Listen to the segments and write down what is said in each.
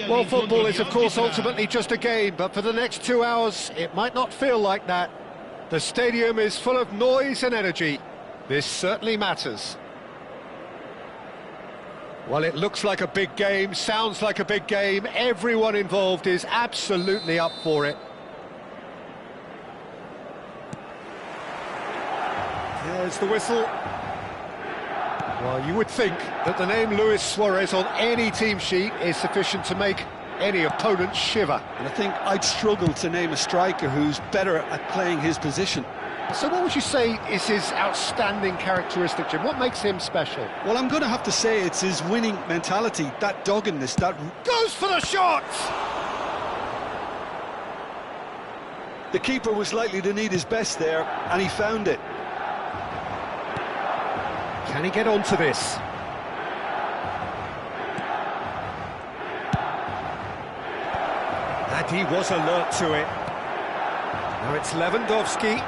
Well, football is, of course, ultimately just a game, but for the next 2 hours, it might not feel like that. The stadium is full of noise and energy. This certainly matters. Well, it looks like a big game, sounds like a big game. Everyone involved is absolutely up for it. There's the whistle. Well, you would think that the name Luis Suarez on any team sheet is sufficient to make any opponent shiver. And I think I'd struggle to name a striker who's better at playing his position. So what would you say is his outstanding characteristic, Jim? What makes him special? Well, I'm going to have to say it's his winning mentality, that doggedness, that... Goes for the shot! The keeper was likely to need his best there, and he found it. Can he get onto this? And he was alert to it. Now it's Lewandowski.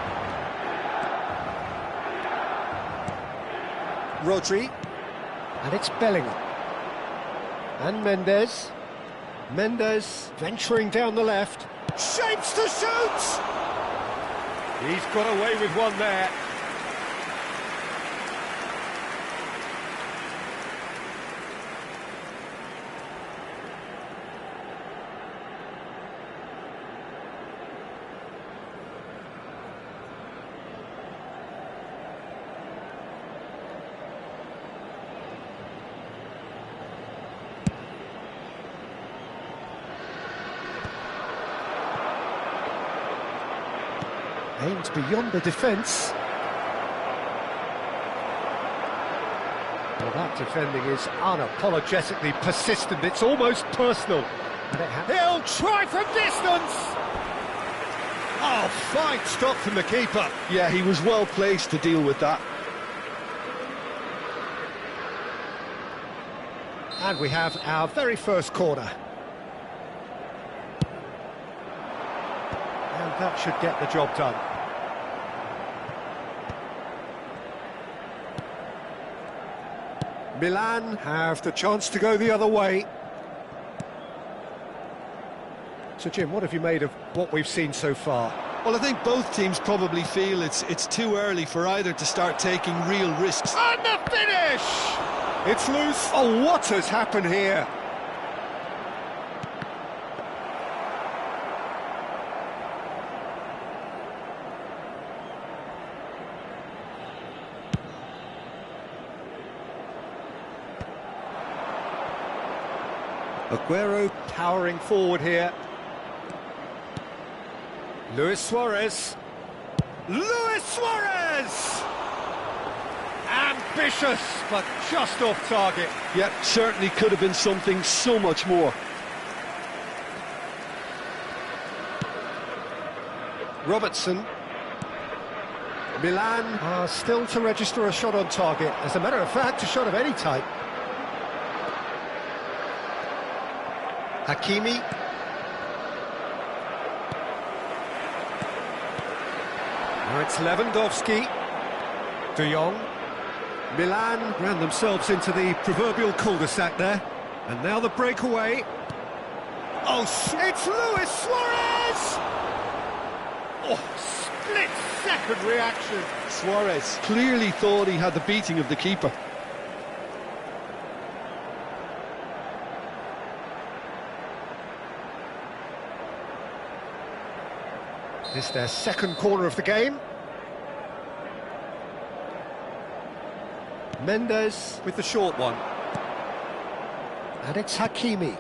Rodri. And it's Bellingham. And Mendes. Mendes venturing down the left. Shapes to shoot! He's got away with one there. Aimed beyond the defence. Well, that defending is unapologetically persistent. It's almost personal. He'll try from distance! Oh, fine stop from the keeper. Yeah, he was well placed to deal with that. And we have our very first corner. And that should get the job done. Milan have the chance to go the other way. So, Jim, what have you made of what we've seen so far? Well, I think both teams probably feel it's too early for either to start taking real risks. And the finish! It's loose. Oh, what has happened here? Aguero powering forward here. Luis Suarez. Luis Suarez! Ambitious, but just off target. Yep, certainly could have been something so much more. Robertson. Milan are still to register a shot on target. As a matter of fact, a shot of any type. Hakimi. Now it's Lewandowski. De Jong. Milan ran themselves into the proverbial cul-de-sac there. And now the breakaway. Oh, it's Luis Suarez! Oh, split-second reaction. Suarez clearly thought he had the beating of the keeper. This is their second corner of the game. Mendes with the short one. And it's Hakimi.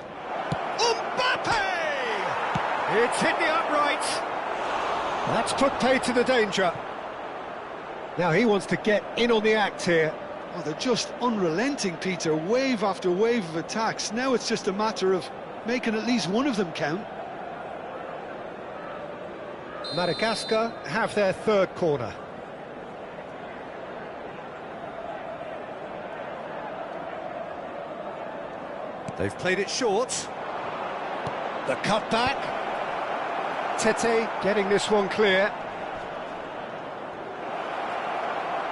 Mbappe! It's hit the upright. That's put paid to the danger. Now he wants to get in on the act here. Oh, they're just unrelenting, Peter. Wave after wave of attacks. Now it's just a matter of making at least one of them count. Madagascar have their third corner. They've played it short. The cutback. Tete getting this one clear.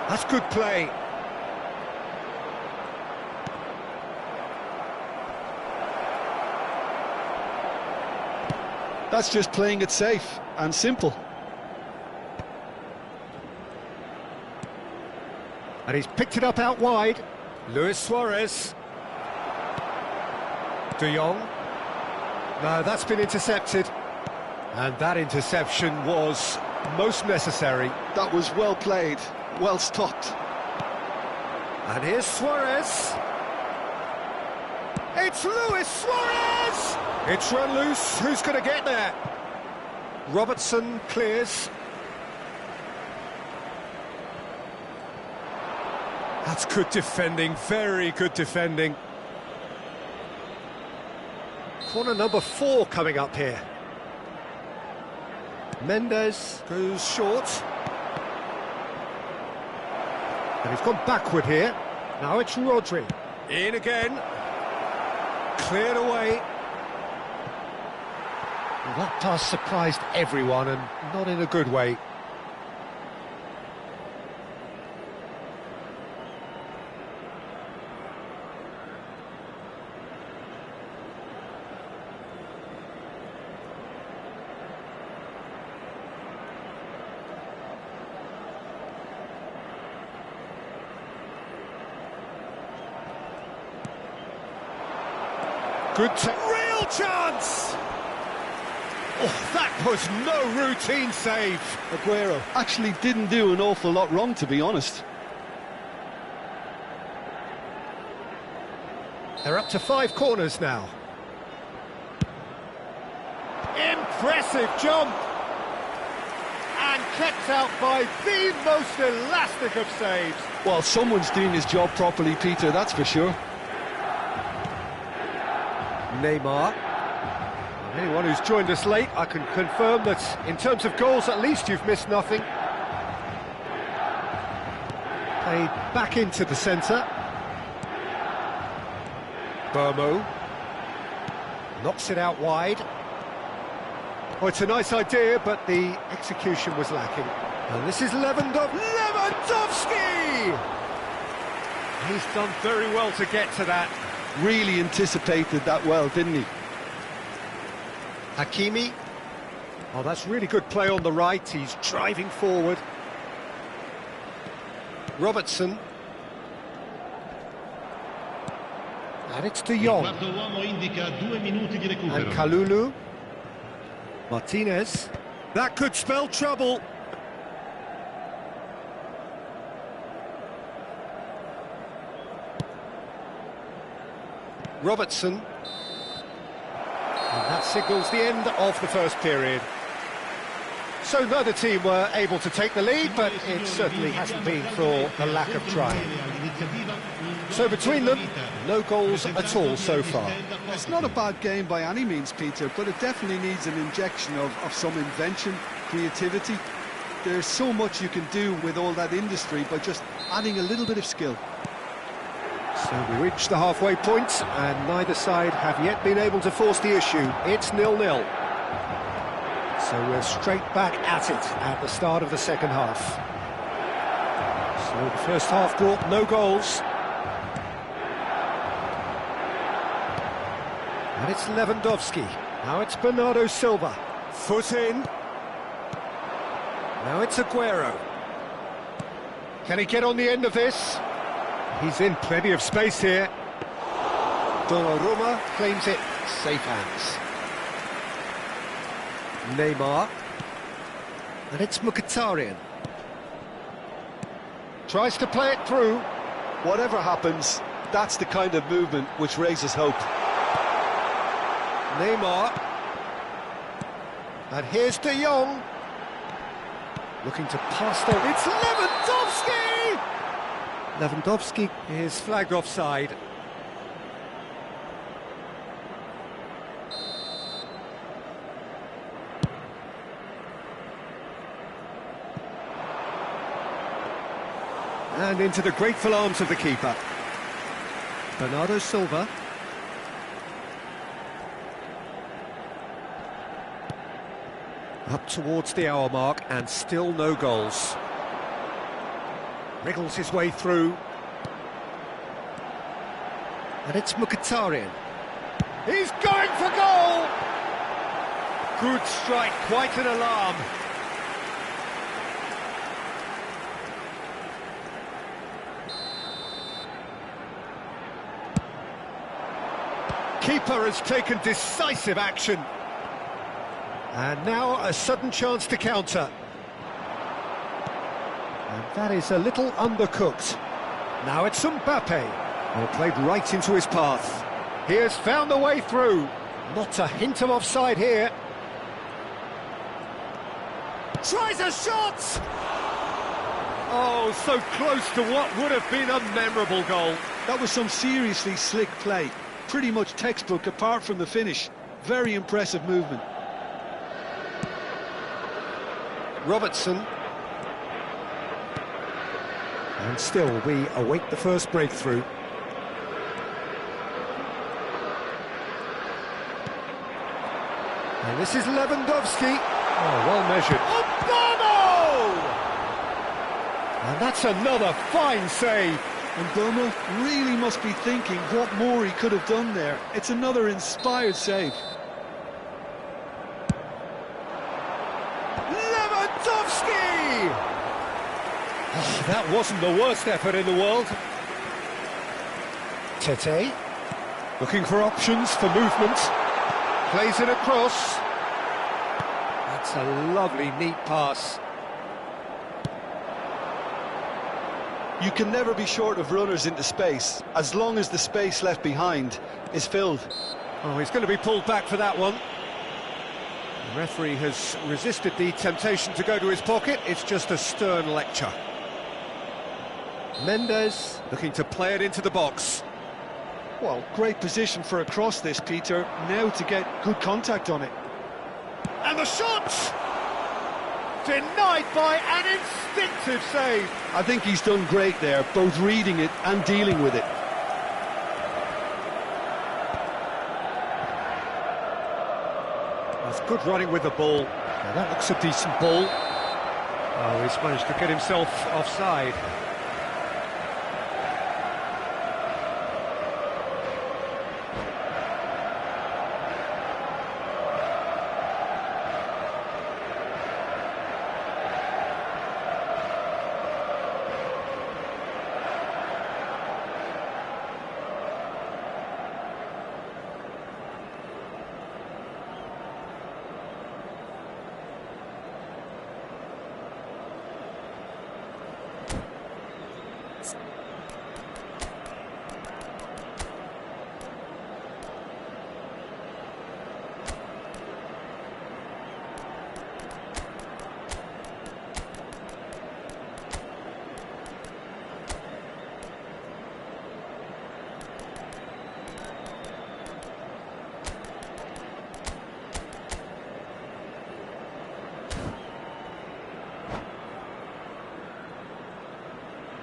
That's good play. That's just playing it safe and simple. And he's picked it up out wide. Luis Suarez. De Jong. No, that's been intercepted. And that interception was most necessary. That was well played, well stopped. And here's Suarez. It's Luis Suarez! It's run loose. Who's going to get there? Robertson clears. That's good defending, very good defending. Corner number 4 coming up here. Mendes goes short. And he's gone backward here. Now it's Rodri. In again. Cleared away. Well, that pass surprised everyone, and not in a good way. Good real chance! Oh, that was no routine save. Aguero actually didn't do an awful lot wrong, to be honest. They're up to 5 corners now. Impressive jump! And kept out by the most elastic of saves. Well, someone's doing his job properly, Peter, that's for sure. Neymar. Anyone who's joined us late, I can confirm that in terms of goals, at least you've missed nothing. Played back into the centre. Burmo knocks it out wide. Oh, it's a nice idea, but the execution was lacking. And this is Lewandowski! He's done very well to get to that. Really anticipated that well, didn't he? Hakimi. Oh, that's really good play on the right. He's driving forward. Robertson. And it's De Jong. And Kalulu. Martinez. That could spell trouble. Robertson. And that signals the end of the first period. So neither team were able to take the lead, but it certainly hasn't been for the lack of trying. So between them, no goals at all so far. It's not a bad game by any means, Peter, but it definitely needs an injection of some invention, creativity. There's so much you can do with all that industry by just adding a little bit of skill. So we reach the halfway point, and neither side have yet been able to force the issue. It's 0-0. So we're straight back at it at the start of the second half. So the first half brought no goals. And it's Lewandowski. Now it's Bernardo Silva. Foot in. Now it's Aguero. Can he get on the end of this? He's in plenty of space here. Donnarumma claims it. Safe hands. Neymar. And it's Mkhitaryan. Tries to play it through. Whatever happens, that's the kind of movement which raises hope. Neymar. And here's De Jong. Looking to pass there. It's Lewandowski! Lewandowski is flagged offside. And into the grateful arms of the keeper. Bernardo Silva. Up towards the hour mark, and still no goals. Wriggles his way through. And it's Mkhitaryan. He's going for goal! Good strike, quite an alarm. Keeper has taken decisive action. And now a sudden chance to counter. And that is a little undercooked. Now it's Mbappe. Oh, played right into his path. He has found the way through. Not a hint of offside here. Tries a shot! Oh, so close to what would have been a memorable goal. That was some seriously slick play. Pretty much textbook apart from the finish. Very impressive movement. Robertson. And still we await the first breakthrough. And this is Lewandowski. Oh, well measured. Obama! And that's another fine save. And Bomo really must be thinking what more he could have done there. It's another inspired save. Lewandowski! Oh, that wasn't the worst effort in the world. Tete, looking for options for movement. Plays it across. That's a lovely, neat pass. You can never be short of runners into space, as long as the space left behind is filled. Oh, he's going to be pulled back for that one. The referee has resisted the temptation to go to his pocket. It's just a stern lecture. Mendes looking to play it into the box. Well, great position for a cross this, Peter. Now to get good contact on it. And the shot! Denied by an instinctive save. I think he's done great there, both reading it and dealing with it. That's good running with the ball. Now that looks a decent ball. Oh, he's managed to get himself offside.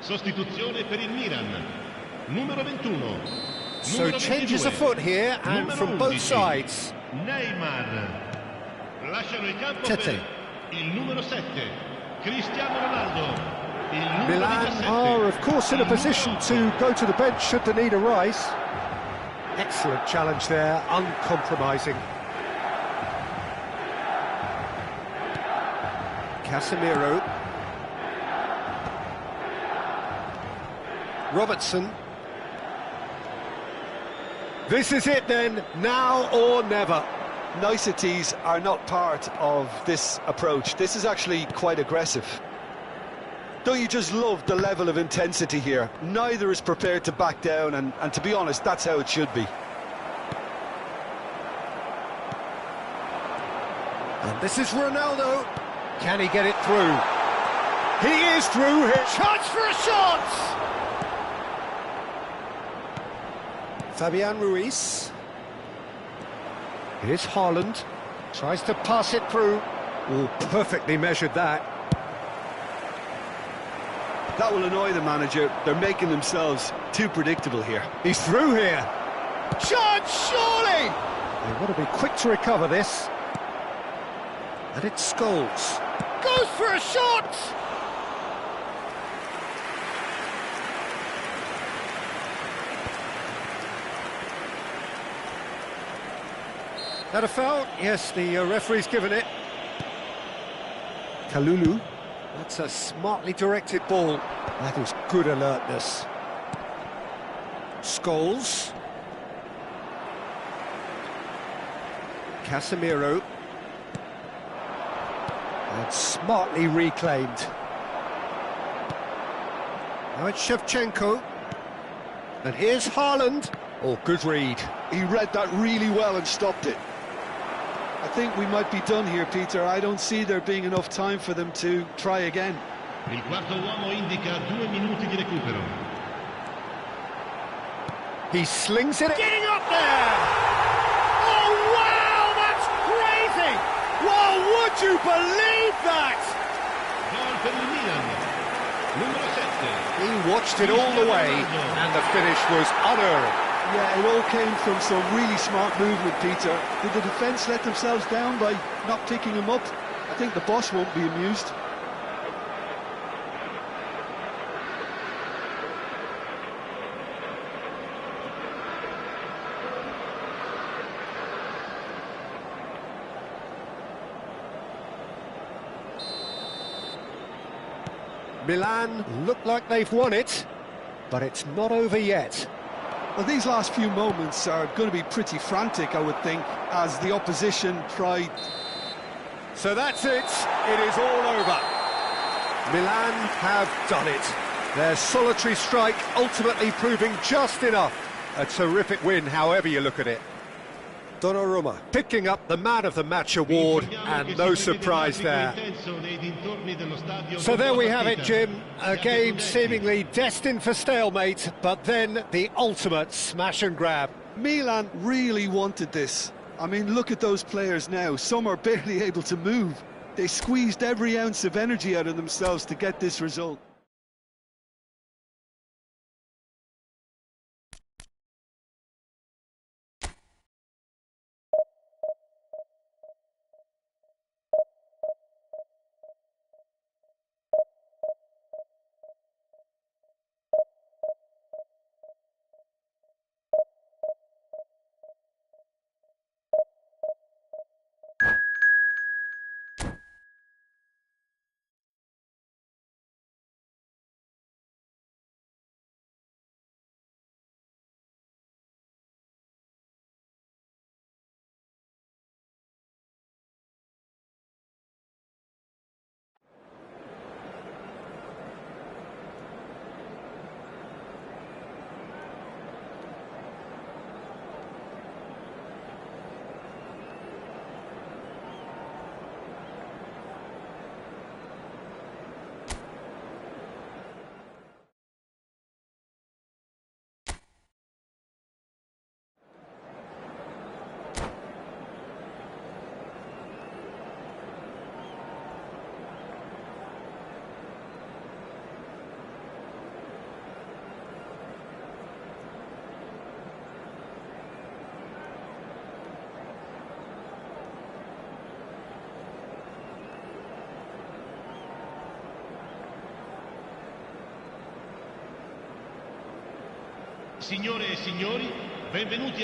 Sostituzione per il Milan. Numero 21. So changes afoot here, and from both sides. Neymar. Lasciano il campo Tete. per il numero 7. Cristiano Ronaldo. Il numero Milan 17. are, of course, in a position to go to the bench should the need arise. Excellent challenge there, uncompromising. Casemiro. Robertson. This is it then, now or never. Niceties are not part of this approach. This is actually quite aggressive. Don't you just love the level of intensity here? Neither is prepared to back down, and to be honest, that's how it should be. And this is Ronaldo. Can he get it through? He is through here. Chance for a shot! Fabian Ruiz. Here's Haaland. Tries to pass it through. Oh, perfectly measured that. That will annoy the manager. They're making themselves too predictable here. He's through here. Chance, surely! They've got to be quick to recover this. And it's Scholes. Goes for a shot! That a foul? Yes, the referee's given it. Kalulu. That's a smartly directed ball. That is good alertness. Scholes. Casemiro. And smartly reclaimed. Now it's Shevchenko. And here's Haaland. Oh, good read. He read that really well and stopped it. I think we might be done here, Peter. I don't see there being enough time for them to try again. Il quarto uomo indica 2 minuti di recupero. He slings it. Getting up there! Oh, wow, that's crazy! Well, would you believe that? Gol per il Milan. Numero 7. He watched it all the way, and the finish was unerring. Yeah, it all came from some really smart movement, Peter. Did the defence let themselves down by not picking him up? I think the boss won't be amused. Milan look like they've won it, but it's not over yet. Well, these last few moments are going to be pretty frantic, I would think, as the opposition try. So that's it. It is all over. Milan have done it. Their solitary strike ultimately proving just enough. A terrific win, however you look at it. Donnarumma picking up the Man of the Match award, and no surprise there. So there we have it, Jim. A game seemingly destined for stalemate, but then the ultimate smash and grab. Milan really wanted this. I mean, look at those players now. Some are barely able to move. They squeezed every ounce of energy out of themselves to get this result.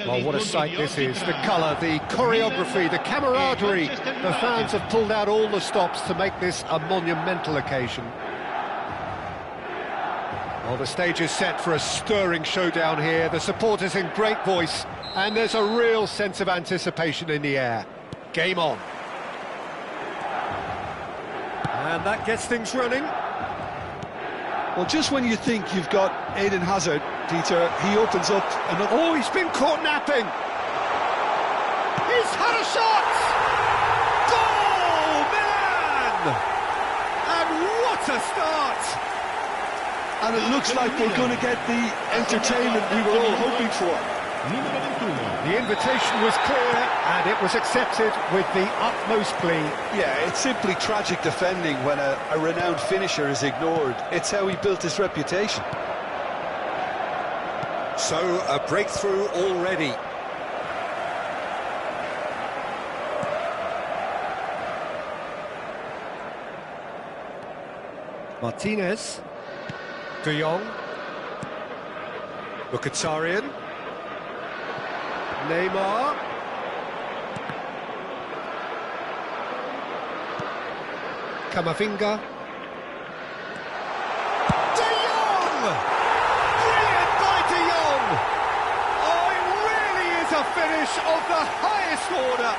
Well, what a sight this is. The colour, the choreography, the camaraderie. The fans have pulled out all the stops to make this a monumental occasion. Well, the stage is set for a stirring showdown here. The supporters in great voice, and there's a real sense of anticipation in the air. Game on. And that gets things running. Well, just when you think you've got Eden Hazard, Peter, he opens up another... Oh, he's been caught napping! He's had a shot! Goal, Milan! And what a start! And it looks like we're going to get the entertainment we were all hoping for. The invitation was clear, and it was accepted with the utmost glee. Yeah, it's simply tragic defending when a renowned finisher is ignored. It's how he built his reputation. So, a breakthrough already. Martinez. De Jong. Mkhitaryan. Neymar. Camavinga. De Jong! Brilliant by De Jong! Oh, it really is a finish of the highest order.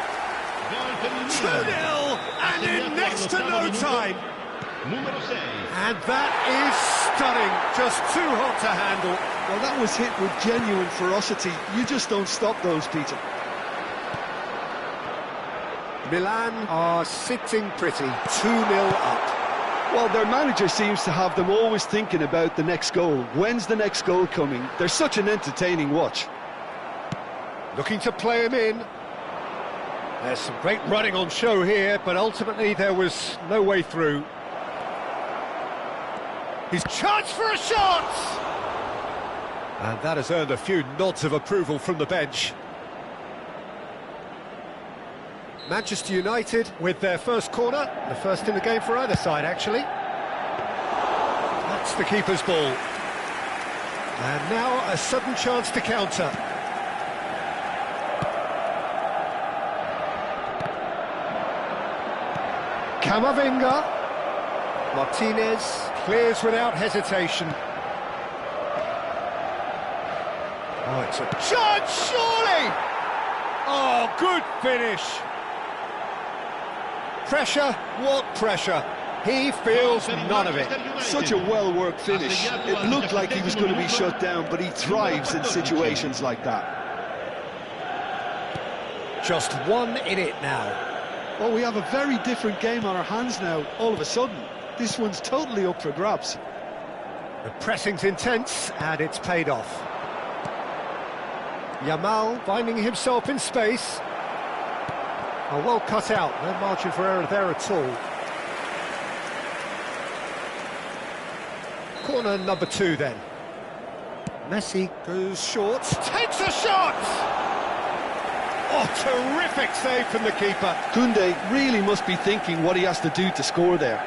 2-0, and in next to no time. And that is stunning, just too hot to handle. Well, that was hit with genuine ferocity. You just don't stop those, Peter. Milan are sitting pretty, 2-0 up. Well, their manager seems to have them always thinking about the next goal. When's the next goal coming? They're such an entertaining watch. Looking to play him in. There's some great running on show here, but ultimately there was no way through. He's charged for a shot! And that has earned a few nods of approval from the bench. Manchester United with their first corner, the first in the game for either side, actually. That's the keeper's ball. And now a sudden chance to counter. Camavinga. Martinez clears without hesitation. Oh, it's a chance, surely! Oh, good finish. Pressure, what pressure? He feels none of it. Such a well-worked finish. It looked like he was going to be shut down, but he thrives in situations like that. Just one in it now. Well, we have a very different game on our hands now, all of a sudden. This one's totally up for grabs. The pressing's intense, and it's paid off. Yamal finding himself in space. Oh, well cut out, no margin for error there at all. Corner number 2 then. Messi goes short, takes a shot! Oh, terrific save from the keeper. Koundé really must be thinking what he has to do to score there.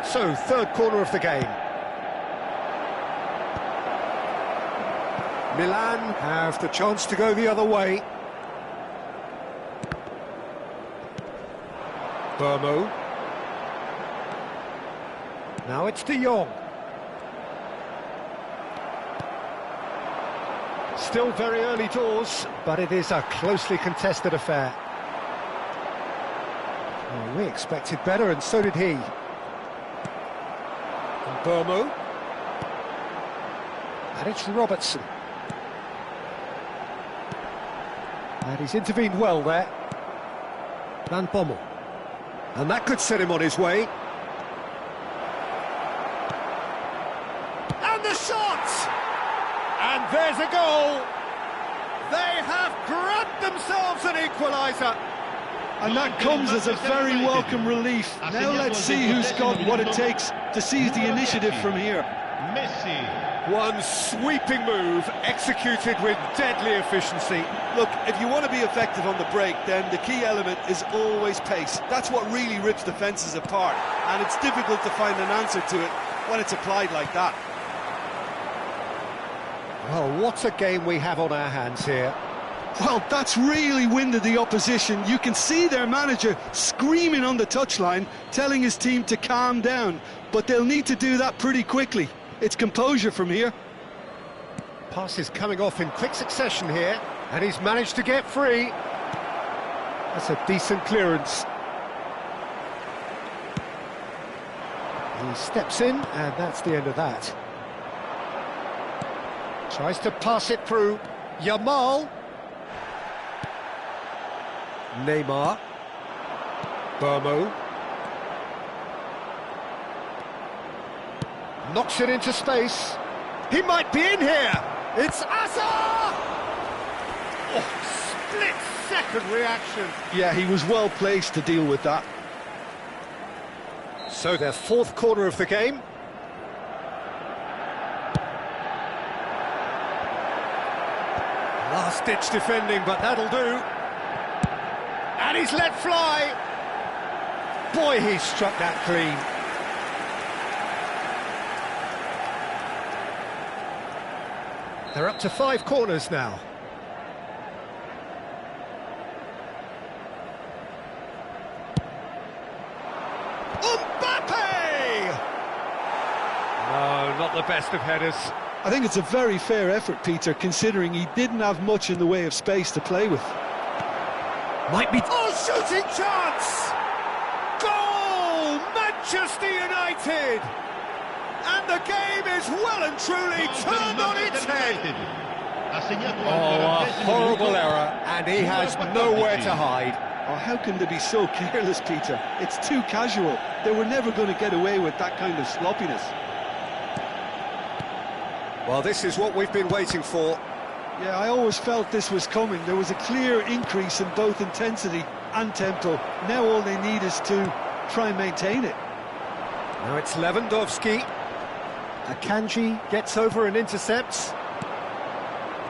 So, third corner of the game. Milan have the chance to go the other way. Burmo. Now it's De Jong. Still very early doors, but it is a closely contested affair. Well, we expected better, and so did he. And Burmo. And it's Robertson. And he's intervened well there. Van Bommel. And that could set him on his way. And the shot! And there's a goal! They have grabbed themselves an equaliser. And that comes as a very welcome relief. Now let's see who's got what it takes to seize the initiative from here. Messi. One sweeping move, executed with deadly efficiency. Look, if you want to be effective on the break, then the key element is always pace. That's what really rips defences apart, and it's difficult to find an answer to it when it's applied like that. Well, what a game we have on our hands here. Well, that's really winded the opposition. You can see their manager screaming on the touchline, telling his team to calm down, but they'll need to do that pretty quickly. It's composure from here. Passes coming off in quick succession here, and he's managed to get free. That's a decent clearance. He steps in, and that's the end of that. Tries to pass it through. Yamal. Neymar. Burmo. Knocks it into space. He might be in here. It's Asa! Oh, split-second reaction. Yeah, he was well placed to deal with that. So their fourth corner of the game. Last-ditch defending, but that'll do. And he's let fly. Boy, he struck that clean. They're up to 5 corners now. not the best of headers. I think it's a very fair effort, Peter, considering he didn't have much in the way of space to play with. Might be... Oh, shooting chance! Goal! Manchester United! And the game is well and truly turned on its head. Oh, a horrible error, and he has nowhere to hide. Oh, how can they be so careless, Peter? It's too casual. They were never going to get away with that kind of sloppiness. Well, this is what we've been waiting for. Yeah, I always felt this was coming. There was a clear increase in both intensity and tempo. Now all they need is to try and maintain it. Now it's Lewandowski. Akanji gets over and intercepts.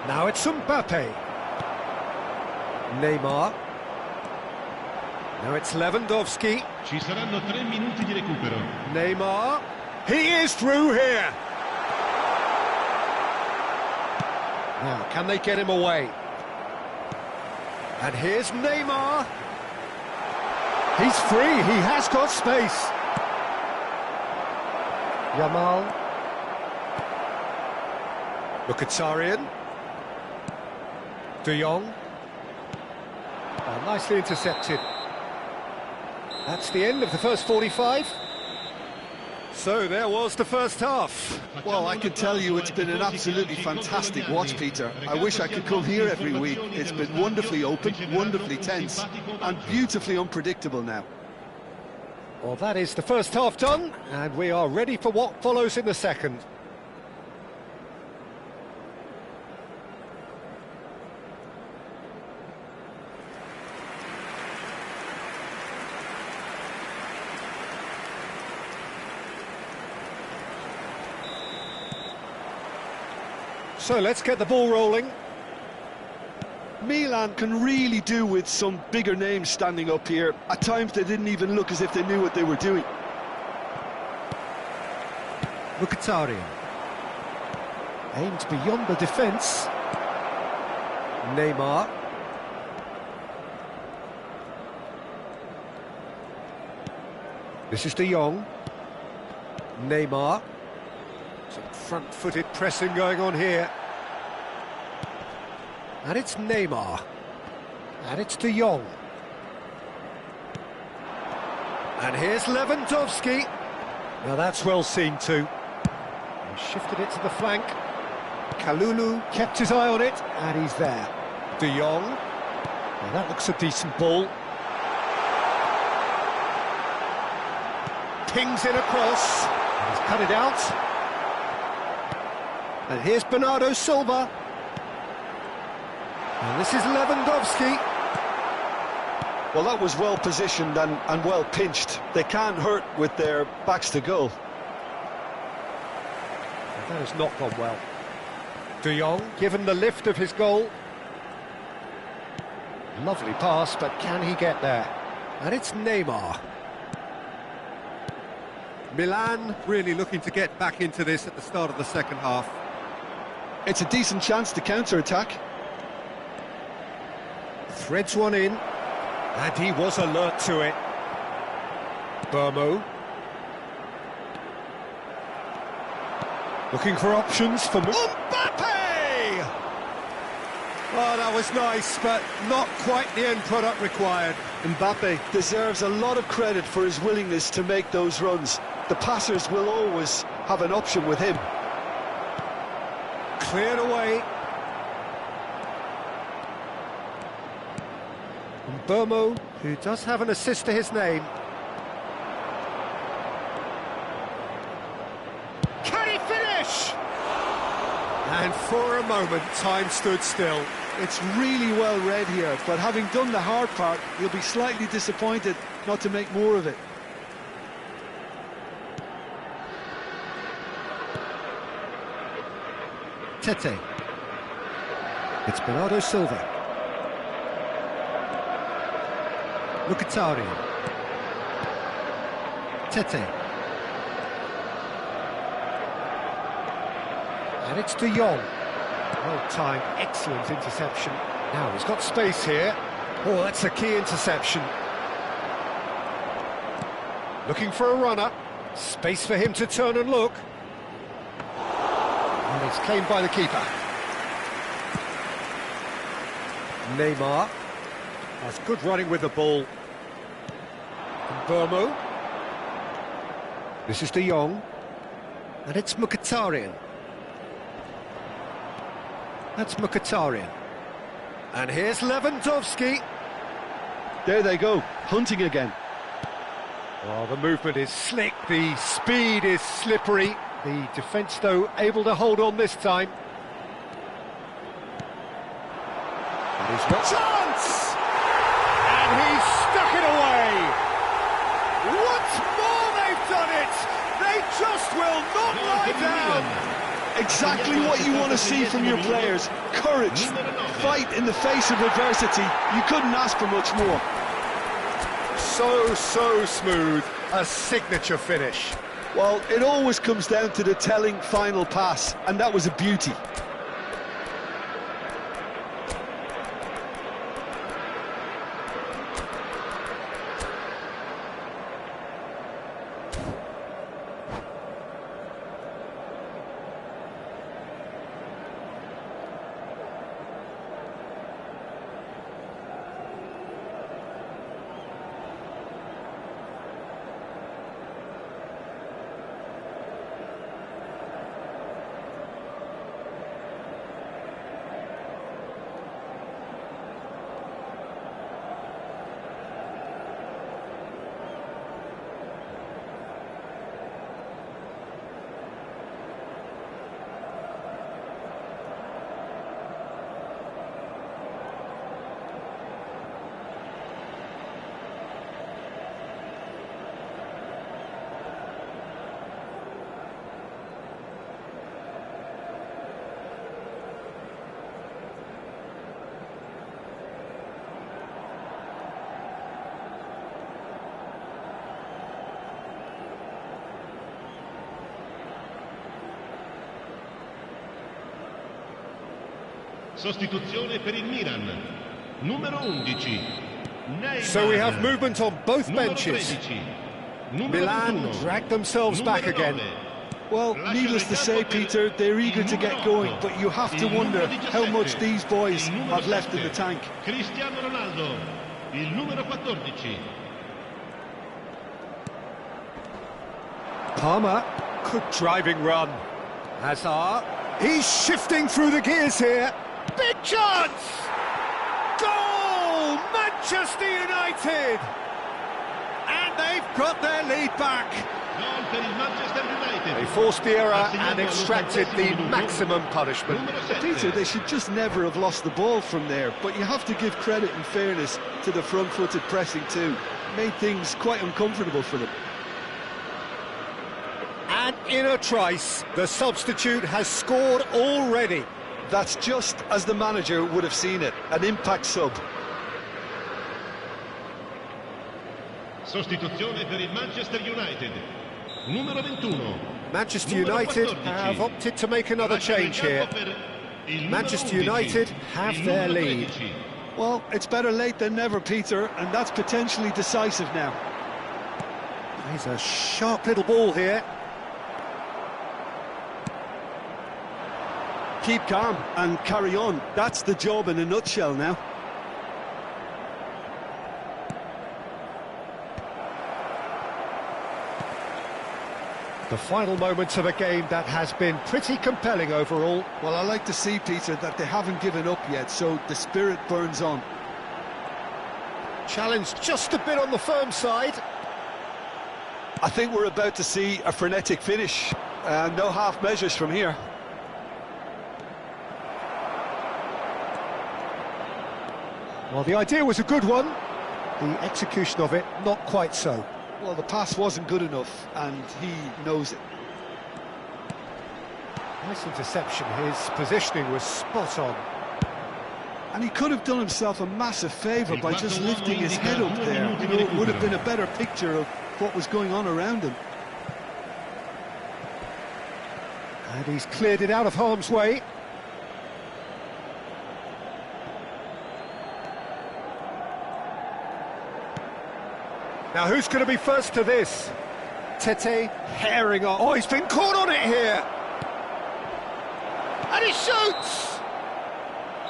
Now it's Mbappe. Neymar. Now it's Lewandowski. Ci saranno 3 minuti di recupero. Neymar. He is through here. Now, can they get him away? And here's Neymar. He's free, he has got space. Yamal. Mkhitaryan. De Jong. Oh, nicely intercepted. That's the end of the first 45. So there was the first half. Well, I can tell you it's been an absolutely fantastic watch, Peter. I wish I could come here every week. It's been wonderfully open, wonderfully tense, and beautifully unpredictable now. Well, that is the first half done, and we are ready for what follows in the second. So let's get the ball rolling. Milan can really do with some bigger names standing up here. At times they didn't even look as if they knew what they were doing. Mkhitaryan. Aimed beyond the defence. Neymar. This is De Jong. Neymar. Some front-footed pressing going on here. And it's Neymar. And it's De Jong. And here's Lewandowski. Now that's well seen too. He shifted it to the flank. Kalulu kept his eye on it, and he's there. De Jong. Now that looks a decent ball. Pings it across. And he's cut it out. And here's Bernardo Silva. And this is Lewandowski. Well, that was well positioned and well pinched. They can't hurt with their backs to goal. That has not gone well. De Jong, given the lift of his goal. Lovely pass, but can he get there? And it's Neymar. Milan really looking to get back into this at the start of the second half. It's a decent chance to counter-attack. Threads one in, and he was alert to it. Burmo. Looking for options for... Mbappe! Oh, that was nice, but not quite the end product required. Mbappe deserves a lot of credit for his willingness to make those runs. The passers will always have an option with him. Cleared away. And Burmo, who does have an assist to his name. Can he finish? And for a moment, time stood still. It's really well read here, but having done the hard part, he'll be slightly disappointed not to make more of it. Tete. It's Bernardo Silva. Mkhitaryan. Tete. And it's De Jong. Well-timed, excellent interception. Now he's got space here. Oh, that's a key interception. Looking for a runner. Space for him to turn and look. And it's claimed by the keeper. Neymar has good running with the ball. Burmo. This is De Jong. And it's Mkhitaryan. That's Mkhitaryan. And here's Lewandowski. There they go, hunting again. Well, the movement is slick, the speed is slippery. The defence, though, able to hold on this time. That is what... Chance! And he's stuck it away! Once more they've done it! They just will not lie down! Exactly what you want to see from your players. Courage, fight in the face of adversity. You couldn't ask for much more. So smooth, a signature finish. Well, it always comes down to the telling final pass, and that was a beauty. Sostituzione per il Milan. Numero 11. Neymar. So we have movement on both Numero benches. 13. Numero Milan 21. drag themselves back Numero again. 9. Well, needless to say, Peter, they're eager to get going, but you have to wonder how much these boys have left in the tank. Cristiano Ronaldo, il numero 14. Palmer, good driving run. Hazard, he's shifting through the gears here. Big chance! Goal! Manchester United! And they've got their lead back. Gol per il Manchester United. They forced the error and extracted the maximum punishment. Peter, they should just never have lost the ball from there, but you have to give credit and fairness to the front-footed pressing too. Made things quite uncomfortable for them. And in a trice, the substitute has scored already. That's just as the manager would have seen it, an impact sub. Sostituzione per il Manchester United. Numero 21. Manchester United have opted to make another change here. Manchester United have their lead. Well, it's better late than never, Peter, and that's potentially decisive now. He's a sharp little ball here. Keep calm and carry on. That's the job in a nutshell now. The final moments of a game that has been pretty compelling overall. Well, I like to see, Peter, that they haven't given up yet, so the spirit burns on. Challenge just a bit on the firm side. I think we're about to see a frenetic finish. No half measures from here. Well, the idea was a good one. The execution of it, not quite so. Well, the pass wasn't good enough, and he knows it. Nice interception. His positioning was spot on. And he could have done himself a massive favour by just lifting his head up there. You know, it would have been a better picture of what was going on around him. And he's cleared it out of harm's way. Now, who's going to be first to this? Tete herring on. Oh, he's been caught on it here. And he shoots!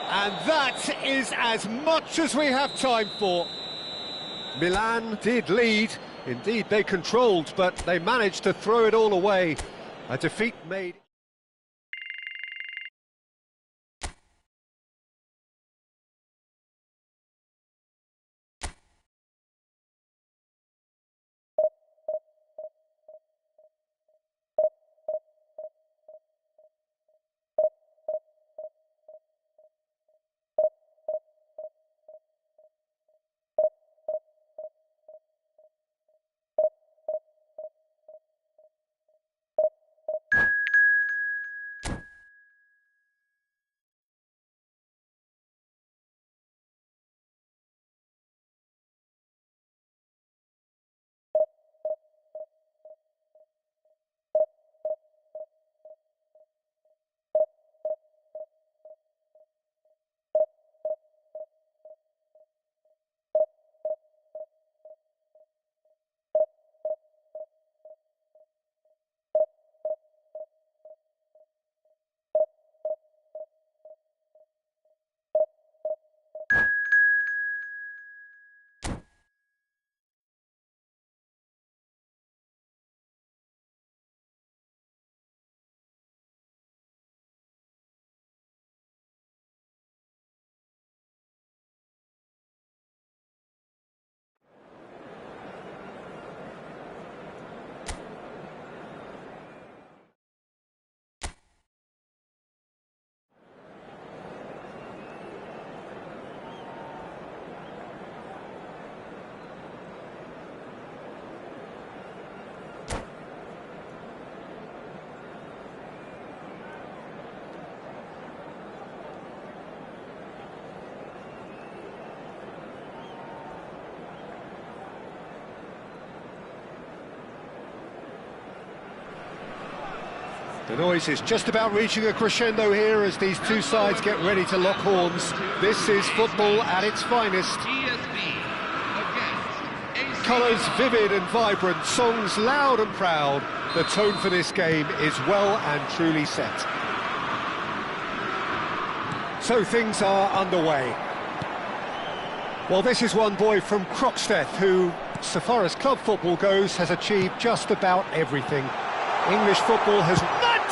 And that is as much as we have time for. Milan did lead, indeed they controlled, but they managed to throw it all away. A defeat made... The noise is just about reaching a crescendo here as these two sides get ready to lock horns. This is football at its finest. Colours vivid and vibrant, songs loud and proud. The tone for this game is well and truly set. So things are underway. Well, this is one boy from Croxteth who, so far as club football goes, has achieved just about everything. English football has...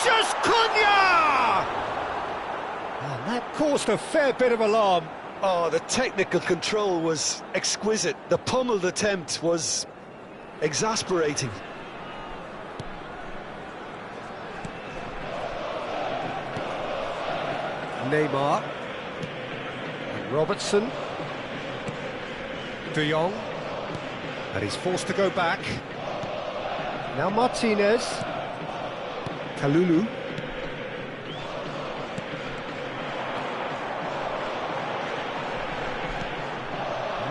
Just Cunha! And that caused a fair bit of alarm. Oh, the technical control was exquisite. The pummeled attempt was exasperating. Neymar. And Robertson. De Jong. And he's forced to go back. Now Martinez. Kalulu.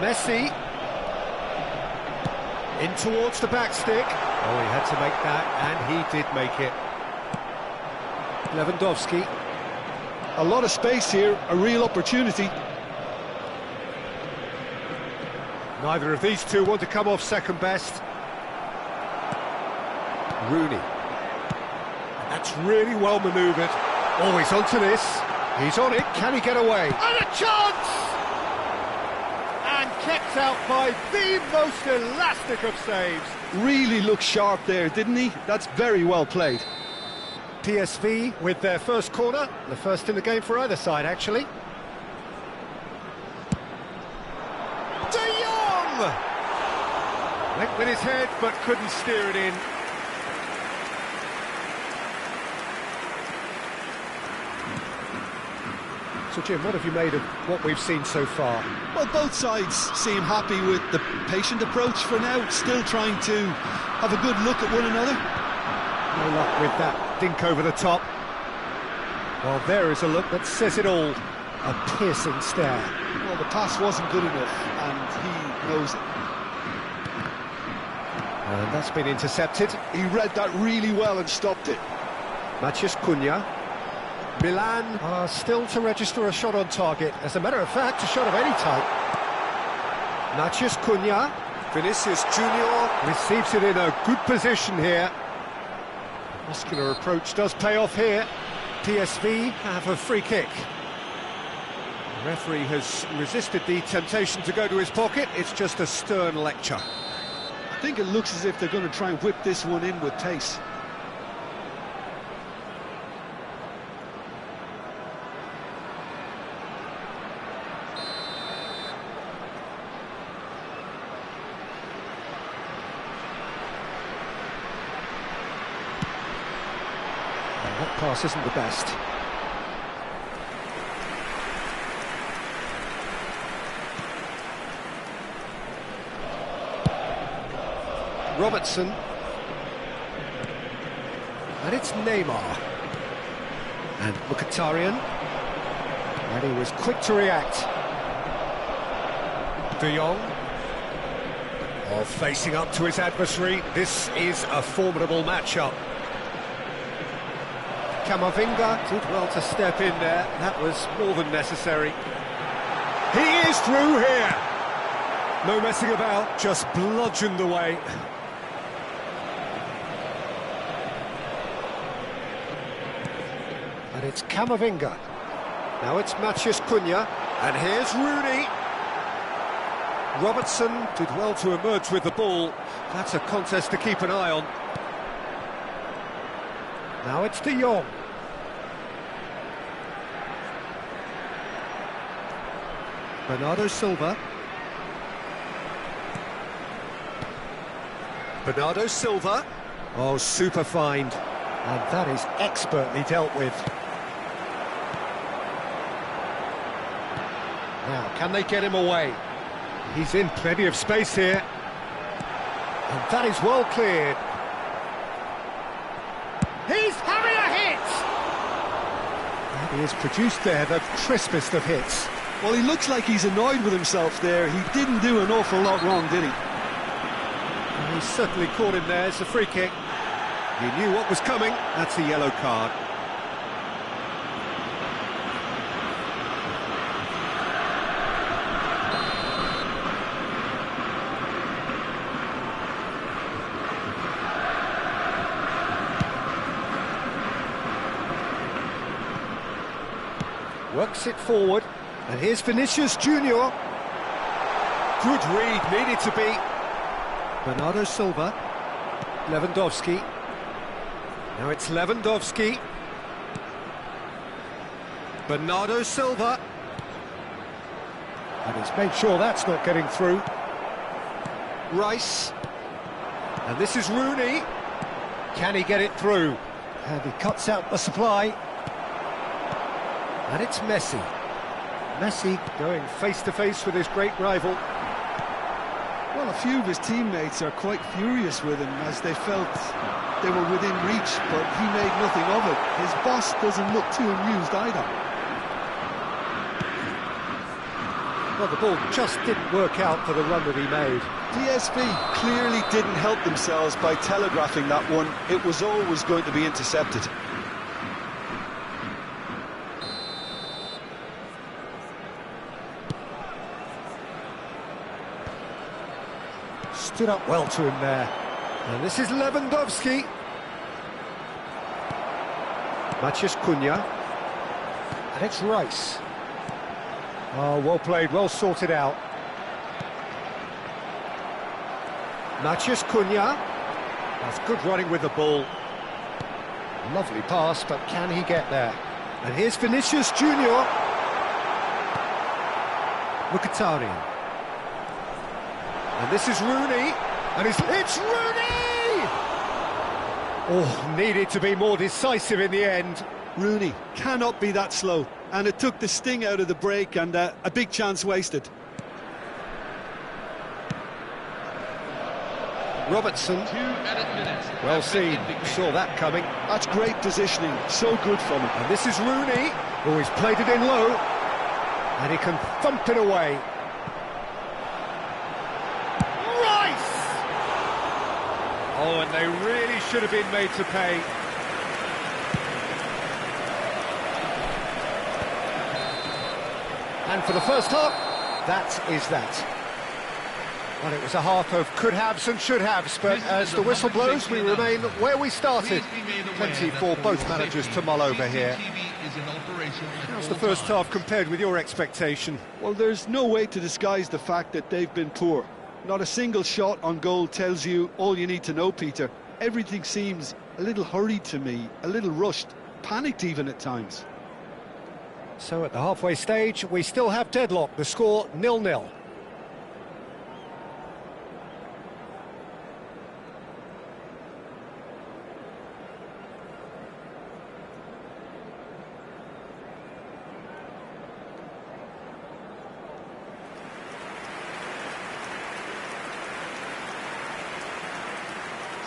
Messi. In towards the back stick. Oh, he had to make that, and he did make it. Lewandowski. A lot of space here, a real opportunity. Neither of these two want to come off second best. Rooney. That's really well manoeuvred. Oh, he's onto this. He's on it. Can he get away? And a chance! And kept out by the most elastic of saves. Really looked sharp there, didn't he? That's very well played. PSV with their first corner. The first in the game for either side, actually. De Jong! Went with his head, but couldn't steer it in. So, Jim, what have you made of what we've seen so far? Well, both sides seem happy with the patient approach for now, still trying to have a good look at one another. No luck with that dink over the top. Well, there is a look that says it all. A piercing stare. Well, the pass wasn't good enough, and he knows it. And that's been intercepted. He read that really well and stopped it. Matheus Cunha. Milan are still to register a shot on target. As a matter of fact, a shot of any type. Matheus Cunha. Vinicius Junior receives it in a good position here. Muscular approach does pay off here. PSV have a free kick. The referee has resisted the temptation to go to his pocket. It's just a stern lecture. I think it looks as if they're going to try and whip this one in with pace. That pass isn't the best. Robertson. And it's Neymar. And Mkhitaryan. And he was quick to react. De Jong. Oh, facing up to his adversary. This is a formidable matchup. Camavinga did well to step in there. That was more than necessary. He is through here. No messing about, just bludgeoned away. And it's Camavinga. Now it's Matheus Cunha. And here's Rooney. Robertson did well to emerge with the ball. That's a contest to keep an eye on. Now it's De Jong. Bernardo Silva. Bernardo Silva. Oh, super find. And that is expertly dealt with. Now, can they get him away? He's in plenty of space here. And that is well cleared. He's having a hit! And he has produced there the crispest of hits. Well, he looks like he's annoyed with himself there. He didn't do an awful lot wrong, did he? And he certainly caught him there. It's a free kick. He knew what was coming. That's a yellow card. Works it forward, and here's Vinicius Junior. Good read, needed to be. Bernardo Silva. Lewandowski. Now it's Lewandowski. Bernardo Silva. And he's made sure that's not getting through. Rice. And this is Rooney. Can he get it through? And he cuts out the supply. And it's Messi. Messi going face-to-face with his great rival. Well, a few of his teammates are quite furious with him as they felt they were within reach, but he made nothing of it. His boss doesn't look too amused either. Well, the ball just didn't work out for the run that he made. PSV clearly didn't help themselves by telegraphing that one. It was always going to be intercepted. Stood up well to him there. And this is Lewandowski. Matheus Cunha. And it's Rice. Oh, well played, well sorted out. Matheus Cunha. That's good running with the ball. Lovely pass, but can he get there? And here's Vinicius Junior. Mkhitaryan. And this is Rooney, and it's Rooney! Oh, needed to be more decisive in the end. Rooney cannot be that slow, and it took the sting out of the break, and a big chance wasted. Robertson, well seen, saw that coming. That's great positioning, so good from him. And this is Rooney, who has played it in low, and he can thump it away. Oh, and they really should have been made to pay. And for the first half, that is that. Well, it was a half of could-haves and should-haves, but as the whistle blows, we remain where we started. Plenty for both managers to mull over here. How's the first half compared with your expectation? Well, there's no way to disguise the fact that they've been poor. Not a single shot on goal tells you all you need to know, Peter. Everything seems a little hurried to me, a little rushed, panicked even at times. So at the halfway stage, we still have deadlock. The score 0-0.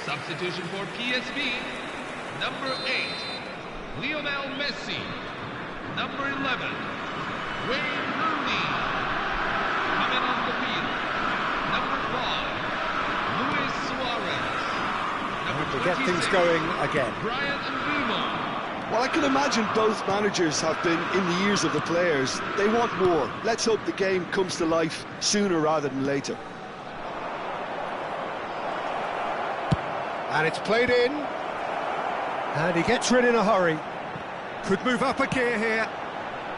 Substitution for PSV, number 8, Lionel Messi. Number 11, Wayne Rooney. Coming on the field, number 5, Luis Suarez. To get things going again. Brian Mbeumo. Well, I can imagine both managers have been in the ears of the players. They want more. Let's hope the game comes to life sooner rather than later. And it's played in. And he gets rid in a hurry. Could move up a gear here.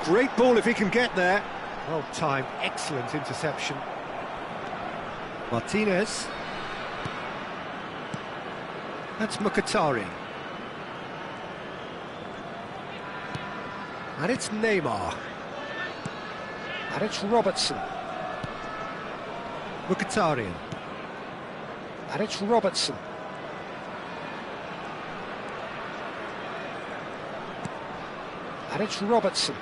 Great ball if he can get there. Well timed, excellent interception. Martinez. That's Mkhitaryan. And it's Neymar. And it's Robertson. Mkhitaryan. And it's Robertson. And it's Robertson.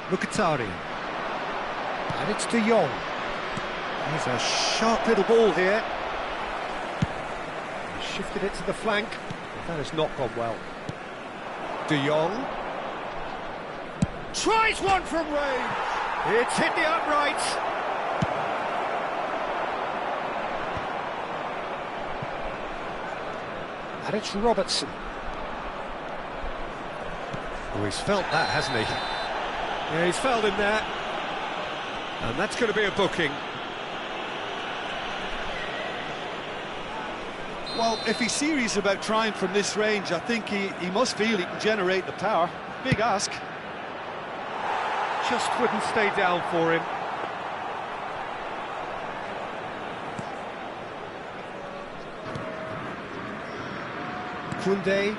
Mkhitaryan. And it's De Jong. There's a sharp little ball here. He shifted it to the flank. That has not gone well. De Jong. Tries one from range. It's hit the uprights. And it's Robertson. Oh, he's felt that, hasn't he? Yeah, he's felt him there. And that's going to be a booking. Well, if he's serious about trying from this range, I think he must feel he can generate the power. Big ask. Just wouldn't stay down for him. Koundé.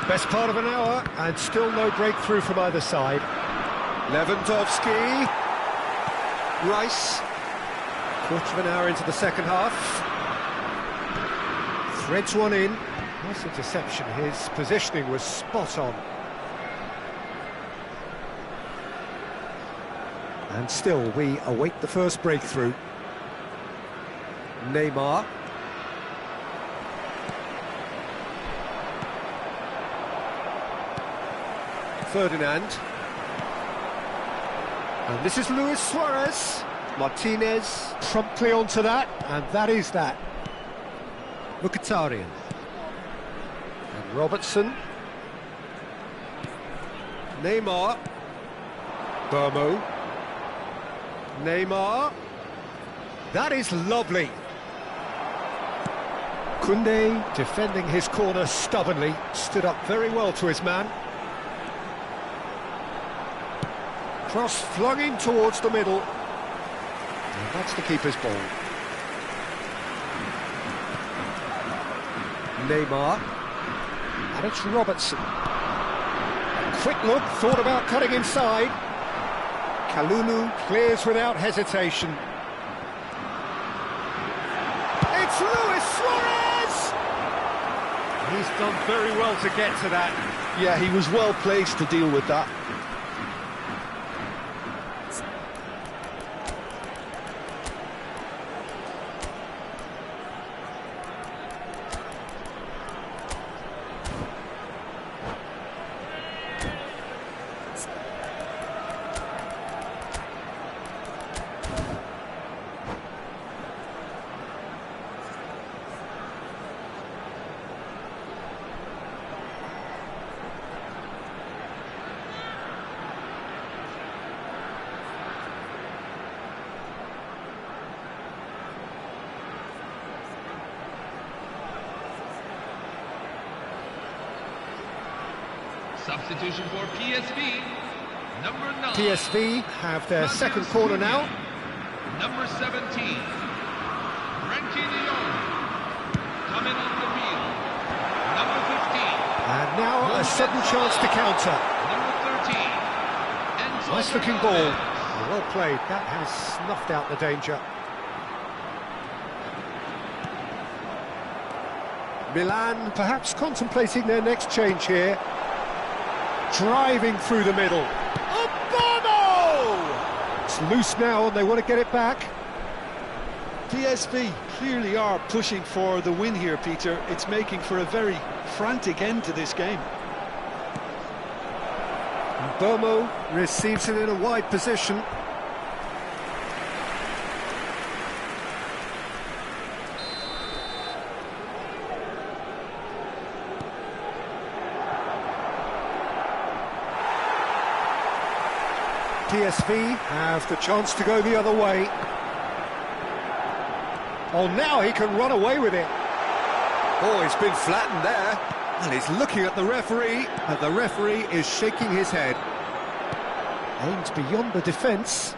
Best part of an hour, and still no breakthrough from either side. Lewandowski. Rice. Quarter of an hour into the second half. Threads one in. Nice interception. His positioning was spot on. And still, we await the first breakthrough. Neymar. Ferdinand. And this is Luis Suarez. Martinez promptly onto that, and that is that. Mkhitaryan. And Robertson. Neymar. Burmo. Neymar. That is lovely. Koundé, defending his corner stubbornly, stood up very well to his man. Cross flung in towards the middle. And that's the keeper's ball. Neymar. And it's Robertson. A quick look, thought about cutting inside. Kalulu clears without hesitation. It's Luis Suarez! He's done very well to get to that. Yeah, he was well placed to deal with that. Substitution for PSV, number 9. PSV have their second corner now. Number 17, Frankie de Jong, coming on the field. Number 15. And now a sudden chance to counter. Number 13, Enzo Nice looking ball. Fernandez. Well played. That has snuffed out the danger. Milan perhaps contemplating their next change here. Driving through the middle. Obama! It's loose now and they want to get it back. PSV clearly are pushing for the win here, Peter. It's making for a very frantic end to this game. Bomo receives it in a wide position. PSV have the chance to go the other way. Oh, now he can run away with it. Oh, he's been flattened there. And he's looking at the referee, and the referee is shaking his head. Aims beyond the defence.